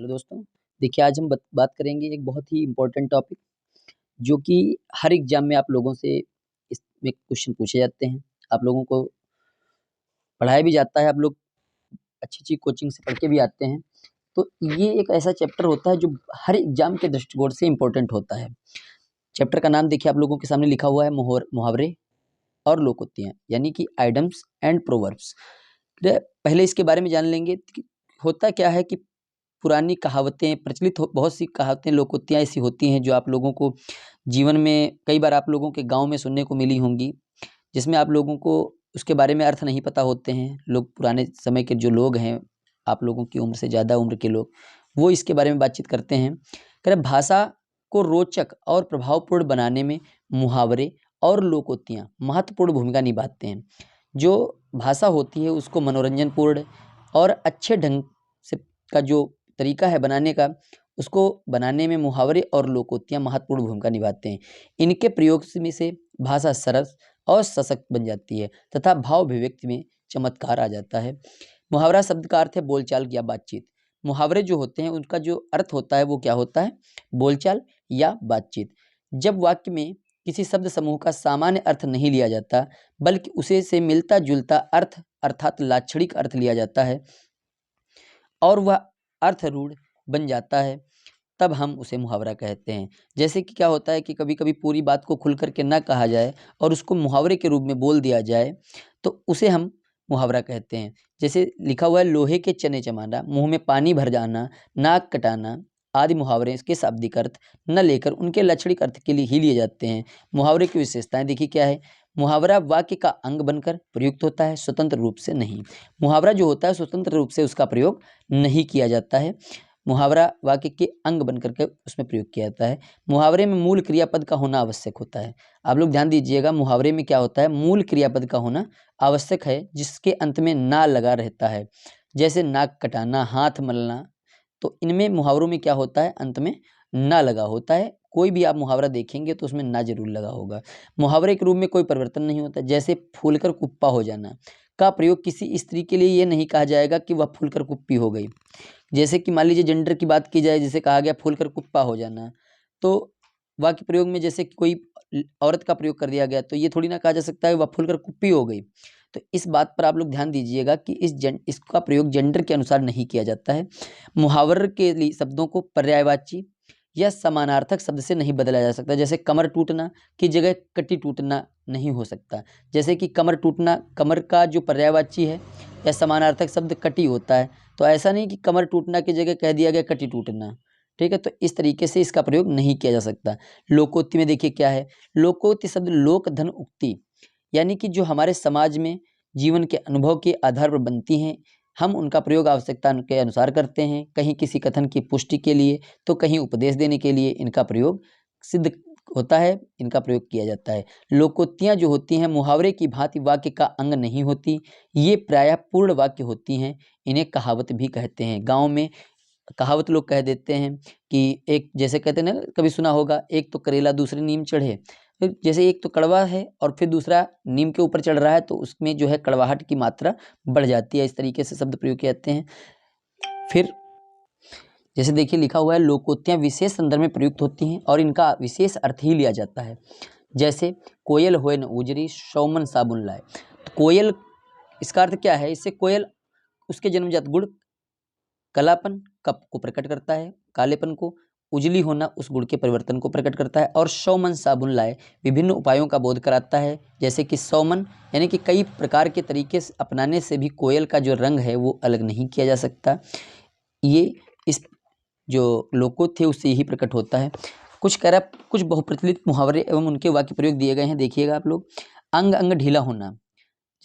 Hello दोस्तों, देखिए आज हम बात करेंगे एक बहुत ही इम्पोर्टेंट टॉपिक जो कि हर एग्जाम में आप लोगों से इसमें क्वेश्चन पूछे जाते हैं। आप लोगों को पढ़ाया भी जाता है, आप लोग अच्छी-अच्छी कोचिंग से पढ़ के भी आते हैं। तो ये एक ऐसा चैप्टर होता है जो हर एग्जाम के दृष्टिकोण से इम्पोर्टेंट होता है। चैप्टर का नाम देखिए आप लोगों के सामने लिखा हुआ है मुहावरे और लोकोक्तियाँ यानी कि आइडम्स एंड प्रोवर्ब्स। पहले इसके बारे में जान लेंगे कि होता क्या है कि पुरानी कहावतें प्रचलित हो बहुत सी कहावतें लोकोक्तियाँ ऐसी होती हैं जो आप लोगों को जीवन में कई बार आप लोगों के गाँव में सुनने को मिली होंगी, जिसमें आप लोगों को उसके बारे में अर्थ नहीं पता होते हैं। लोग पुराने समय के जो लोग हैं, आप लोगों की उम्र से ज़्यादा उम्र के लोग, वो इसके बारे में बातचीत करते हैं। कह रहे भाषा को रोचक और प्रभावपूर्ण बनाने में मुहावरे और लोकोक्तियाँ महत्वपूर्ण भूमिका निभाते हैं। जो भाषा होती है उसको मनोरंजनपूर्ण और अच्छे ढंग से का जो तरीका है बनाने का, उसको बनाने में मुहावरे और लोकोक्तियाँ महत्वपूर्ण भूमिका निभाते हैं। इनके प्रयोग में से भाषा सरस और सशक्त बन जाती है तथा भाव अभिव्यक्ति में चमत्कार आ जाता है। मुहावरा शब्द का अर्थ है बोलचाल या बातचीत। मुहावरे जो होते हैं उनका जो अर्थ होता है वो क्या होता है? बोलचाल या बातचीत। जब वाक्य में किसी शब्द समूह का सामान्य अर्थ नहीं लिया जाता, बल्कि उसे से मिलता जुलता अर्थ अर्थात लाक्षणिक अर्थ लिया जाता है और वह अर्थरूढ़ बन जाता है, तब हम उसे मुहावरा कहते हैं। जैसे कि क्या होता है कि कभी-कभी पूरी बात को खुल कर के ना कहा जाए और उसको मुहावरे के रूप में बोल दिया जाए, तो उसे हम मुहावरा कहते हैं। जैसे लिखा हुआ है लोहे के चने चमाना, मुँह में पानी भर जाना, नाक कटाना आदि मुहावरे इसके शाब्दिक अर्थ न लेकर उनके लाक्षणिक अर्थ के लिए ही लिए जाते हैं। मुहावरे की विशेषताएँ देखिए क्या है? मुहावरा वाक्य का अंग बनकर प्रयुक्त होता है, स्वतंत्र रूप से नहीं। मुहावरा जो होता है स्वतंत्र रूप से उसका प्रयोग नहीं किया जाता है। मुहावरा वाक्य के अंग बनकर के उसमें प्रयोग किया जाता है। मुहावरे में मूल क्रियापद का होना आवश्यक होता है। आप लोग ध्यान दीजिएगा, मुहावरे में क्या होता है? मूल क्रियापद का होना आवश्यक है, जिसके अंत में ना लगा रहता है। जैसे नाक कटाना, हाथ मलना, तो इनमें मुहावरों में क्या होता है? अंत में ना लगा होता है। कोई भी आप मुहावरा देखेंगे तो उसमें ना ज़रूर लगा होगा। मुहावरे के रूप में कोई परिवर्तन नहीं होता। जैसे फूलकर कुप्पा हो जाना का प्रयोग किसी स्त्री के लिए ये नहीं कहा जाएगा कि वह फूलकर कुप्पी हो गई। जैसे कि मान लीजिए जेंडर की बात की जाए, जैसे कहा गया फूलकर कुप्पा हो जाना, तो वाक्य प्रयोग में जैसे कि कोई औरत का प्रयोग कर दिया गया, तो ये थोड़ी ना कहा जा सकता है वह फूलकर कुप्पी हो गई। तो इस बात पर आप लोग ध्यान दीजिएगा कि इसका प्रयोग जेंडर के अनुसार नहीं किया जाता है। मुहावरे के लिए शब्दों को पर्यायवाची या समानार्थक शब्द से नहीं बदला जा सकता। जैसे कमर टूटना की जगह कटी टूटना नहीं हो सकता। जैसे कि कमर टूटना, कमर का जो पर्यायवाची है या समानार्थक शब्द कटी होता है, तो ऐसा नहीं कि कमर टूटना की जगह कह दिया गया कटी टूटना। ठीक है, तो इस तरीके से इसका प्रयोग नहीं किया जा सकता। लोकोक्ति में देखिए क्या है? लोकोक्ति शब्द लोक धन उक्ति यानी कि जो हमारे समाज में जीवन के अनुभव के आधार पर बनती हैं, हम उनका प्रयोग आवश्यकता के अनुसार करते हैं। कहीं किसी कथन की पुष्टि के लिए, तो कहीं उपदेश देने के लिए इनका प्रयोग सिद्ध होता है, इनका प्रयोग किया जाता है। लोकोक्तियाँ जो होती हैं मुहावरे की भांति वाक्य का अंग नहीं होती, ये प्रायः पूर्ण वाक्य होती हैं। इन्हें कहावत भी कहते हैं। गाँव में कहावत लोग कह देते हैं कि एक जैसे कहते हैं ना, कभी सुना होगा, एक तो करेला दूसरे नीम चढ़े। फिर जैसे एक तो कड़वा है और फिर दूसरा नीम के ऊपर चढ़ रहा है, तो उसमें जो है कड़वाहट की मात्रा बढ़ जाती है। इस तरीके से शब्द प्रयोग किए जाते हैं। फिर जैसे देखिए लिखा हुआ है लोकोक्तियाँ विशेष संदर्भ में प्रयुक्त होती हैं और इनका विशेष अर्थ ही लिया जाता है। जैसे कोयल होए न उजरी, सौ मन साबुन लाए। तो कोयल, इसका अर्थ क्या है? इससे कोयल उसके जन्मजात गुण कलापन कप को प्रकट करता है, कालेपन को, उजली होना उस गुण के परिवर्तन को प्रकट करता है। और 100 मन साबुन लाए विभिन्न उपायों का बोध कराता है। जैसे कि 100 मन यानी कि कई प्रकार के तरीके से अपनाने से भी कोयल का जो रंग है वो अलग नहीं किया जा सकता। ये इस जो लोकोक्त थे उससे यही प्रकट होता है। कुछ बहुप्रचलित मुहावरे एवं उनके वाक्य प्रयोग दिए गए हैं, देखिएगा आप लोग। अंग अंग ढीला होना,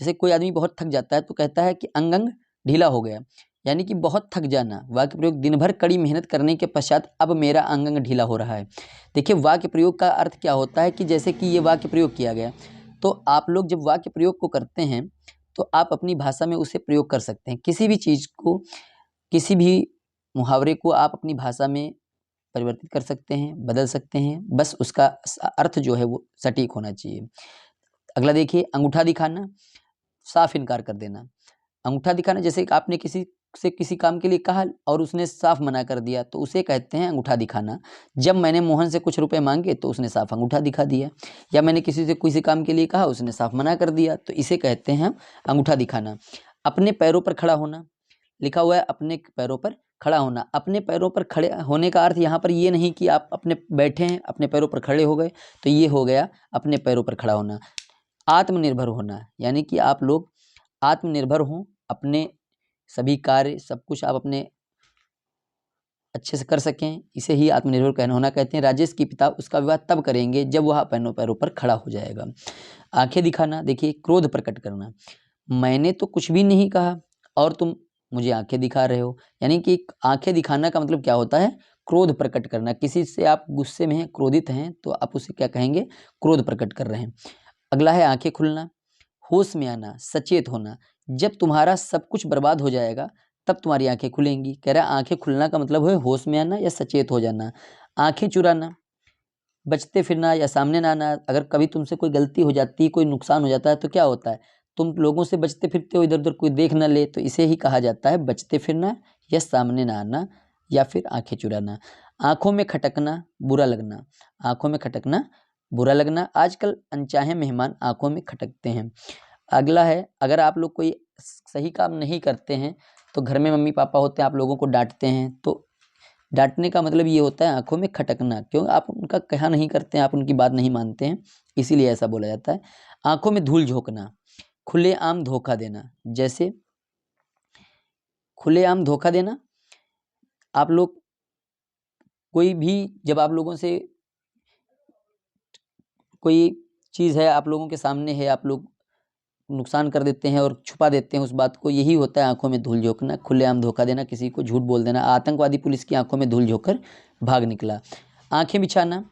जैसे कोई आदमी बहुत थक जाता है तो कहता है कि अंग अंग ढीला हो गया, यानी कि बहुत थक जाना। वाक्य प्रयोग दिन भर कड़ी मेहनत करने के पश्चात अब मेरा अंग अंग ढीला हो रहा है। देखिए वाक्य प्रयोग का अर्थ क्या होता है कि जैसे कि ये वाक्य प्रयोग किया गया, तो आप लोग जब वाक्य प्रयोग को करते हैं तो आप अपनी भाषा में उसे प्रयोग कर सकते हैं। किसी भी चीज़ को, किसी भी मुहावरे को आप अपनी भाषा में परिवर्तित कर सकते हैं, बदल सकते हैं, बस उसका अर्थ जो है वो सटीक होना चाहिए। अगला देखिए अंगूठा दिखाना, साफ इनकार कर देना। अंगूठा दिखाना, जैसे कि आपने किसी से किसी काम के लिए कहा और उसने साफ मना कर दिया तो उसे कहते हैं अंगूठा दिखाना। जब मैंने मोहन से कुछ रुपए मांगे तो उसने साफ अंगूठा दिखा दिया, या मैंने किसी से किसी काम के लिए कहा उसने साफ मना कर दिया तो इसे कहते हैं हम अंगूठा दिखाना। अपने पैरों पर खड़ा होना, लिखा हुआ है अपने पैरों पर खड़ा होना। अपने पैरों पर खड़े होने का अर्थ यहाँ पर ये नहीं कि आप अपने बैठे हैं अपने पैरों पर खड़े हो गए, तो ये हो गया अपने पैरों पर खड़ा होना। आत्मनिर्भर होना, यानी कि आप लोग आत्मनिर्भर हों, अपने सभी कार्य सब कुछ आप अपने अच्छे से कर सकें, इसे ही आत्मनिर्भर कहना होना कहते हैं। राजेश की पिता उसका विवाह तब करेंगे जब वह अपने पैरों पर खड़ा हो जाएगा। आंखें दिखाना, देखिए क्रोध प्रकट करना, मैंने तो कुछ भी नहीं कहा और तुम मुझे आंखें दिखा रहे हो, यानी कि आंखें दिखाना का मतलब क्या होता है, क्रोध प्रकट करना। किसी से आप गुस्से में हैं, क्रोधित हैं, तो आप उसे क्या कहेंगे, क्रोध प्रकट कर रहे हैं। अगला है आंखें खुलना, होश में आना, सचेत होना। जब तुम्हारा सब कुछ बर्बाद हो जाएगा तब तुम्हारी आंखें खुलेंगी। कह रहा है आंखें खुलना का मतलब है होश में आना या सचेत हो जाना। आंखें चुराना, बचते फिरना या सामने ना आना। अगर कभी तुमसे कोई गलती हो जाती है, कोई नुकसान हो जाता है तो क्या होता है, तुम लोगों से बचते फिरते हो, इधर उधर कोई देख न ले, तो इसे ही कहा जाता है बचते फिरना या सामने ना आना या फिर आंखें चुराना। आंखों में खटकना, बुरा लगना, आंखों में खटकना बुरा लगना। आजकल अनचाहे मेहमान आंखों में खटकते हैं। अगला है अगर आप लोग कोई सही काम नहीं करते हैं तो घर में मम्मी पापा होते हैं, आप लोगों को डांटते हैं, तो डांटने का मतलब ये होता है आंखों में खटकना, क्यों, आप उनका कहा नहीं करते हैं, आप उनकी बात नहीं मानते हैं, इसीलिए ऐसा बोला जाता है। आंखों में धूल झोंकना, खुलेआम धोखा देना। जैसे खुलेआम धोखा देना, आप लोग कोई भी जब आप लोगों से कोई चीज़ है आप लोगों के सामने है, आप लोग नुकसान कर देते हैं और छुपा देते हैं उस बात को, यही होता है आंखों में धूल झोंकना, खुलेआम धोखा देना, किसी को झूठ बोल देना। आतंकवादी पुलिस की आंखों में धूल झोंककर भाग निकला। आंखें बिछाना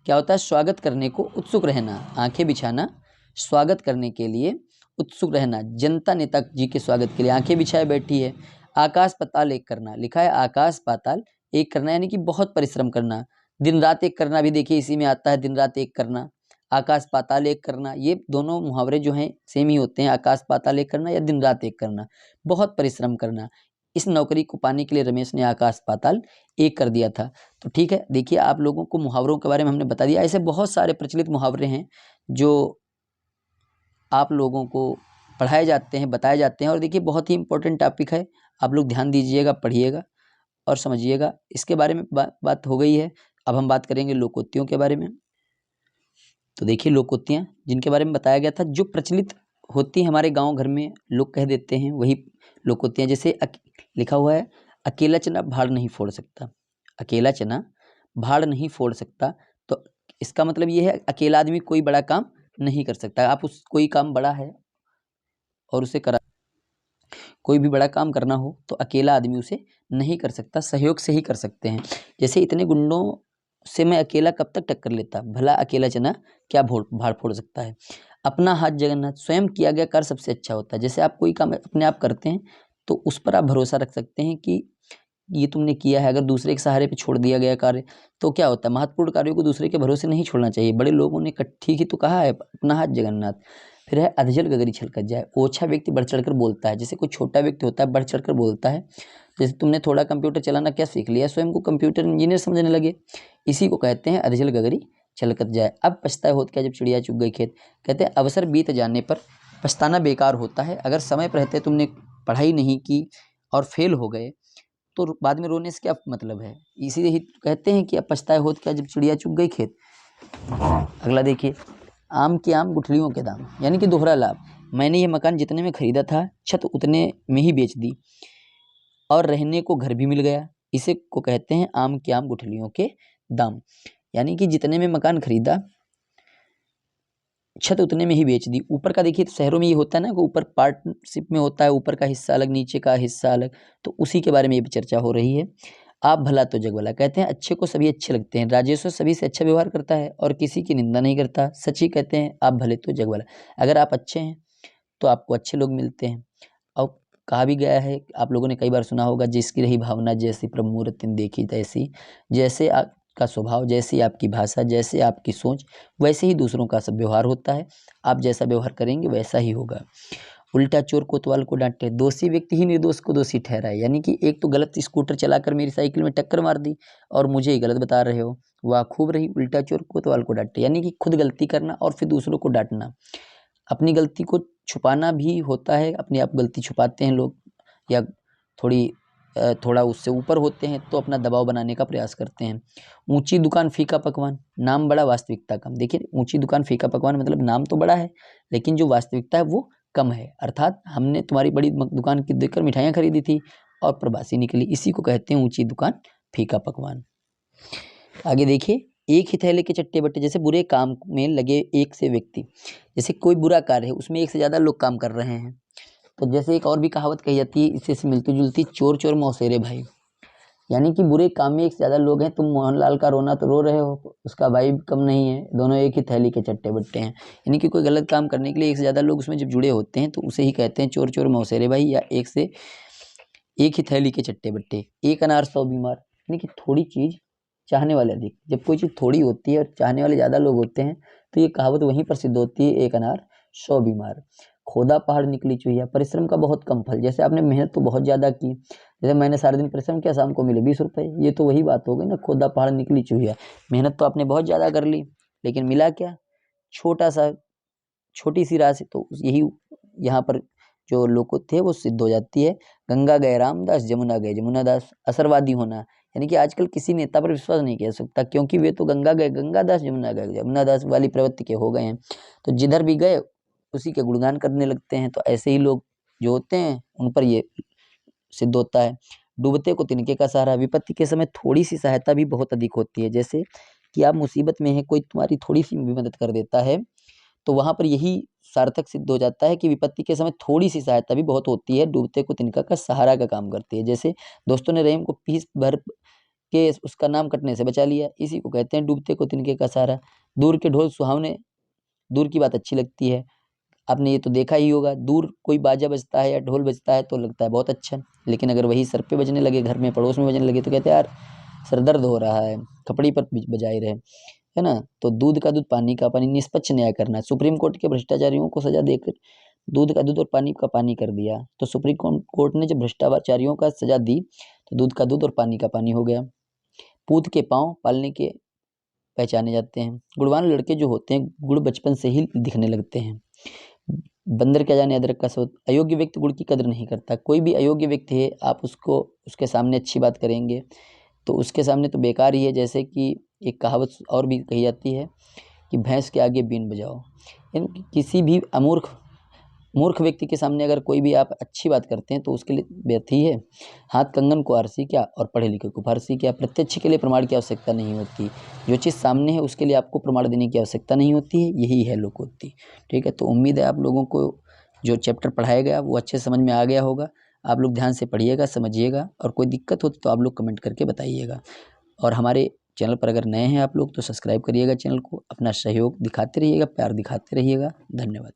क्या होता है, स्वागत करने को उत्सुक रहना। आंखें बिछाना स्वागत करने के लिए उत्सुक रहना। जनता नेता जी के स्वागत के लिए आंखें बिछाए बैठी है। आकाश पाताल एक करना, लिखा है आकाश पाताल एक करना, यानी कि बहुत परिश्रम करना। दिन रात एक करना भी देखिए इसी में आता है, दिन रात एक करना, आकाश पाताल एक करना, ये दोनों मुहावरे जो हैं सेम ही होते हैं, आकाश पाताल एक करना या दिन रात एक करना, बहुत परिश्रम करना। इस नौकरी को पाने के लिए रमेश ने आकाश पाताल एक कर दिया था। तो ठीक है, देखिए आप लोगों को मुहावरों के बारे में हमने बता दिया। ऐसे बहुत सारे प्रचलित मुहावरे हैं जो आप लोगों को पढ़ाए जाते हैं, बताए जाते हैं, और देखिए बहुत ही इंपॉर्टेंट टॉपिक है, आप लोग ध्यान दीजिएगा, पढ़िएगा और समझिएगा। इसके बारे में बात हो गई है। अब हम बात करेंगे लोकोक्तियों के बारे में। तो देखिए लोकोक्तियाँ जिनके बारे में बताया गया था, जो प्रचलित होती हैं हमारे गांव घर में, लोग कह देते हैं, वही लोकोक्तियाँ। जैसे लिखा हुआ है अकेला चना भाड़ नहीं फोड़ सकता, अकेला चना भाड़ नहीं फोड़ सकता। तो इसका मतलब ये है अकेला आदमी कोई बड़ा काम नहीं कर सकता। आप उस कोई काम बड़ा है और उसे करा, कोई भी बड़ा काम करना हो तो अकेला आदमी उसे नहीं कर सकता, सहयोग से ही कर सकते हैं। जैसे इतने गुंडों से मैं अकेला कब तक टक्कर लेता, भला अकेला चना क्या भाड़ फोड़ सकता है। अपना हाथ जगन्नाथ, स्वयं किया गया कार्य सबसे अच्छा होता है। जैसे आप कोई काम अपने आप करते हैं तो उस पर आप भरोसा रख सकते हैं कि ये तुमने किया है। अगर दूसरे के सहारे पे छोड़ दिया गया कार्य तो क्या होता है, महत्वपूर्ण कार्यों को दूसरे के भरोसे नहीं छोड़ना चाहिए। बड़े लोगों ने ठीक ही तो कहा है, अपना हाथ जगन्नाथ। फिर है अधजल गगरी छलकत जाए, ओछा व्यक्ति बढ़ चढ़कर बोलता है। जैसे कोई छोटा व्यक्ति होता है बढ़ चढ़कर बोलता है, जैसे तुमने थोड़ा कंप्यूटर चलाना क्या सीख लिया, स्वयं को कंप्यूटर इंजीनियर समझने लगे, इसी को कहते हैं अधजल गगरी छलकत जाए। अब पछताए होत क्या जब चिड़िया चुग गई खेत, कहते हैं अवसर बीत जाने पर पछताना बेकार होता है। अगर समय पर रहते तुमने पढ़ाई नहीं की और फेल हो गए तो बाद में रोने से क्या मतलब है, इसीलिए कहते हैं कि अब पछताए होत क्या जब चिड़िया चुग गई खेत। अगला देखिए आम के आम गुठलियों के दाम, यानी कि दोहरा लाभ। मैंने ये मकान जितने में खरीदा था छत उतने में ही बेच दी और रहने को घर भी मिल गया, इसे को कहते हैं आम के आम गुठलियों के दाम। यानी कि जितने में मकान खरीदा छत उतने में ही बेच दी। ऊपर का देखिए तो शहरों में ये होता है ना कि ऊपर पार्टनरशिप में होता है, ऊपर का हिस्सा अलग नीचे का हिस्सा अलग, तो उसी के बारे में ये चर्चा हो रही है। आप भला तो जग भला, कहते हैं अच्छे को सभी अच्छे लगते हैं, राजेश्वर सभी से अच्छा व्यवहार करता है और किसी की निंदा नहीं करता। सच ही कहते हैं आप भले तो जग भला, अगर आप अच्छे हैं तो आपको अच्छे लोग मिलते हैं। और कहा भी गया है, आप लोगों ने कई बार सुना होगा, जिसकी रही भावना जैसी प्रभु मूर्ति देखी तैसी। जैसे आपका स्वभाव, जैसी आपकी भाषा, जैसे आपकी सोच, वैसे ही दूसरों का सब व्यवहार होता है। आप जैसा व्यवहार करेंगे वैसा ही होगा। उल्टा चोर कोतवाल को डांटे, दोषी व्यक्ति ही निर्दोष को दोषी ठहराए। यानी कि एक तो गलत स्कूटर चलाकर मेरी साइकिल में टक्कर मार दी और मुझे ही गलत बता रहे हो, वाह खूब रही, उल्टा चोर कोतवाल को डांटे। यानी कि खुद गलती करना और फिर दूसरों को डांटना, अपनी गलती को छुपाना भी होता है, अपने आप गलती छुपाते हैं लोग, या थोड़ा उससे ऊपर होते हैं तो अपना दबाव बनाने का प्रयास करते हैं। ऊंची दुकान फीका पकवान, नाम बड़ा वास्तविकता कम। देखिए, ऊंची दुकान फीका पकवान मतलब नाम तो बड़ा है लेकिन जो वास्तविकता है वो कम है, अर्थात हमने तुम्हारी बड़ी दुकान की देखकर मिठाइयाँ खरीदी थी और प्रवासी निकली, इसी को कहते हैं ऊंची दुकान फीका पकवान। आगे देखिए, एक ही थैले के चट्टे बट्टे, जैसे बुरे काम में लगे एक से व्यक्ति, जैसे कोई बुरा कार्य है उसमें एक से ज़्यादा लोग काम कर रहे हैं, तो जैसे एक और भी कहावत कही जाती है इससे मिलती जुलती, चोर चोर मौसेरे भाई। यानी कि बुरे काम में एक से ज़्यादा लोग हैं, तुम मोहनलाल का रोना तो रो रहे हो, उसका भाई कम नहीं है, दोनों एक ही थैली के चट्टे बट्टे हैं। यानी कि कोई गलत काम करने के लिए एक से ज़्यादा लोग उसमें जब जुड़े होते हैं तो उसे ही कहते हैं चोर चोर मौसेरे भाई, या एक ही थैली के चट्टे बट्टे। एक अनार 100 बीमार, यानी कि थोड़ी चीज़ चाहने वाले अधिक, जब कोई चीज़ थोड़ी होती है और चाहने वाले ज़्यादा लोग होते हैं तो ये कहावत वहीं पर सिद्ध होती है, एक अनार 100 बीमार। खोदा पहाड़ निकली चुहिया, परिश्रम का बहुत कम फल। जैसे आपने मेहनत तो बहुत ज़्यादा की, जैसे मैंने सारे दिन परिश्रम किया, शाम को मिले 20 रुपये, ये तो वही बात हो गई ना, खोदा पहाड़ निकली चुहिया। मेहनत तो आपने बहुत ज़्यादा कर ली लेकिन मिला क्या, छोटी सी राशि। तो यही यहाँ पर जो लोग थे वो सिद्ध हो जाती है। गंगा गए रामदास, जमुना गए जमुनादास। असरवादी होना, यानी कि आजकल किसी नेता पर विश्वास नहीं किया सकता, क्योंकि वे तो गंगा गए गंगादास, जमुना गए जमुनादास वाली प्रवृत्ति के हो गए हैं। तो जिधर भी गए उसी के गुणगान करने लगते हैं। तो ऐसे ही लोग जो होते हैं उन पर ये सिद्ध होता है। डूबते को तिनके का सहारा, विपत्ति के समय थोड़ी सी सहायता भी बहुत अधिक होती है। जैसे कि आप मुसीबत में हैं, कोई तुम्हारी थोड़ी सी भी मदद कर देता है तो वहाँ पर यही सार्थक सिद्ध हो जाता है कि विपत्ति के समय थोड़ी सी सहायता भी बहुत होती है, डूबते को तिनका का सहारा का काम करती है। जैसे दोस्तों ने रहीम को पीस भर के उसका नाम कटने से बचा लिया, इसी को कहते हैं डूबते को तिनके का सहारा। दूर के ढोल सुहावने, दूर की बात अच्छी लगती है, आपने ये तो देखा ही होगा, दूर कोई बाजा बजता है या ढोल बजता है तो लगता है बहुत अच्छा, लेकिन अगर वही सर पे बजने लगे, घर में पड़ोस में बजने लगे तो कहते हैं यार सर दर्द हो रहा है, खपड़ी पर बजाए रहे, है ना। तो दूध का दूध पानी का पानी, निष्पक्ष न्याय करना। सुप्रीम कोर्ट के भ्रष्टाचारियों को सजा देकर दूध का दूध और पानी का पानी कर दिया। तो सुप्रीम कोर्ट ने जब भ्रष्टाचारियों का सजा दी तो दूध का दूध और पानी का पानी हो गया। पूत के पाँव पालने के पहचाने जाते हैं। गुणवान लड़के जो होते हैं गुड़ बचपन से ही दिखने लगते हैं। बंदर क्या जाने अदरक का स्वाद, अयोग्य व्यक्ति गुड़ की कदर नहीं करता। कोई भी अयोग्य व्यक्ति है, आप उसको उसके सामने अच्छी बात करेंगे तो उसके सामने तो बेकार ही है। जैसे कि एक कहावत और भी कही जाती है कि भैंस के आगे बीन बजाओ, यानी किसी भी मूर्ख व्यक्ति के सामने अगर कोई भी आप अच्छी बात करते हैं तो उसके लिए व्यर्थ ही है। हाथ कंगन को आरसी क्या और पढ़े लिखे को फारसी क्या। प्रत्यक्ष के लिए प्रमाण की आवश्यकता नहीं होती, जो चीज़ सामने है उसके लिए आपको प्रमाण देने की आवश्यकता नहीं होती है, यही है लोकोक्ति। ठीक है, तो उम्मीद है आप लोगों को जो चैप्टर पढ़ाया गया वो अच्छे समझ में आ गया होगा। आप लोग ध्यान से पढ़िएगा, समझिएगा, और कोई दिक्कत हो तो आप लोग कमेंट करके बताइएगा। और हमारे चैनल पर अगर नए हैं आप लोग तो सब्सक्राइब करिएगा चैनल को, अपना सहयोग दिखाते रहिएगा, प्यार दिखाते रहिएगा। धन्यवाद।